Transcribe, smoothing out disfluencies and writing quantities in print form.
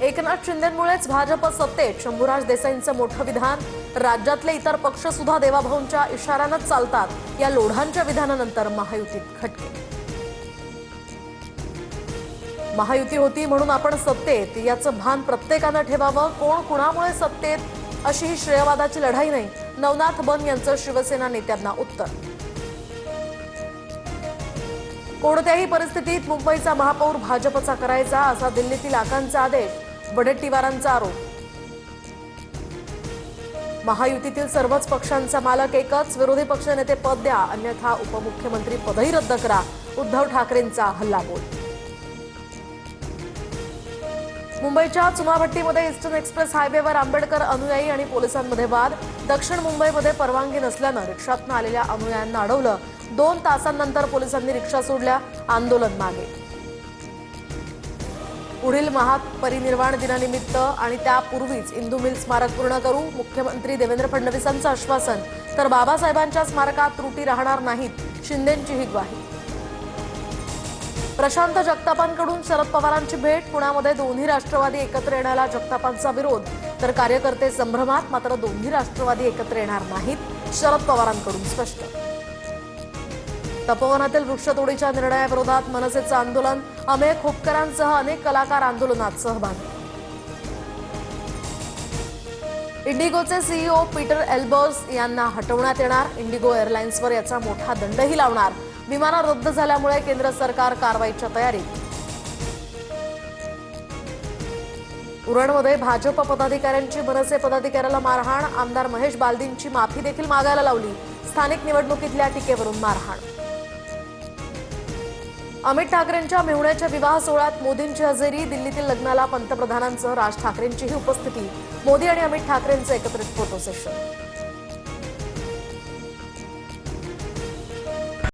एकनाथ शिंदेंमुळेच भाजप सत्तेत, शंभूराज देसाईंचं मोठं विधान. राज्यातले इतर पक्ष सुद्धा देवाभाऊंच्या इशाऱ्यानंच चालतात. या लोढांच्या विधानानंतर महायुतीत खटके. महायुती होती म्हणून आपण सत्तेत, याचं भान प्रत्येकानं ठेवावं. कोण कुणामुळे सत्तेत, अशी ही श्रेयवादाची लढाई नाही. नवनाथ बन यांचं शिवसेना नेत्यांना उत्तर. कोणत्याही परिस्थितीत मुंबईचा महापौर भाजपचा करायचा, असा दिल्लीतील आकांचा आदेश. वडेट्टीवारांचा आरोप. महायुतीतील सर्वच पक्षांचा मालक एकच, विरोधी पक्षनेते पद द्या, अन्यथा उपमुख्यमंत्री पदही रद्द करा. उद्धव ठाकरेंचा हल्लाबोल. मुंबईच्या चुनाभट्टीमध्ये ईस्टर्न एक्सप्रेस हायवेवर आंबेडकर अनुयायी आणि पोलिसांमध्ये वाद. दक्षिण मुंबईमध्ये परवानगी नसल्यानं रिक्षातनं आलेल्या अनुयायांना अडवलं. 2 तासांनंतर पोलिसांनी रिक्षा सोडल्या. आंदोलन मागे. पुढील महापरिनिर्वाण दिनानिमित्त आणि त्यापूर्वीच इंदू मिल स्मारक पूर्ण करू, मुख्यमंत्री देवेंद्र फडणवीसांचं आश्वासन. तर बाबासाहेबांच्या स्मारकात त्रुटी राहणार नाहीत, शिंदेंची ही ग्वाही. प्रशांत जगतापांकडून शरद पवारांची भेट. पुण्यामध्ये दोन्ही राष्ट्रवादी एकत्र येण्याला जगतापांचा विरोध, तर कार्यकर्ते संभ्रमात. मात्र दोन्ही राष्ट्रवादी एकत्र येणार नाहीत, शरद पवारांकडून स्पष्ट. तपोवनातील वृक्षतोडीच्या निर्णयाविरोधात मनसेचं आंदोलन. अमेय खोपकरांसह अनेक कलाकार आंदोलनात सहभागी. इंडिगोचे सीईओ पीटर एल्बर्स यांना हटवण्यात येणार. इंडिगो एअरलाइन्सवर याचा मोठा दंडही लावणार. विमानं रद्द झाल्यामुळे केंद्र सरकार कारवाईच्या तयारीत. उरणमध्ये भाजप पदाधिकाऱ्यांची मनसे पदाधिकाऱ्याला मारहाण. आमदार महेश बालदींची माफी देखील मागायला लावली. स्थानिक निवडणुकीतल्या टीकेवरून मारहाण. अमित ठाकरेंच्या मेहुण्याच्या विवाह सोहळ्यात मोदींची हजेरी. दिल्लीतील लग्नाला पंतप्रधानांसह राज ठाकरेंचीही उपस्थिती. मोदी आणि अमित ठाकरेंचं एकत्रित फोटो सेशन.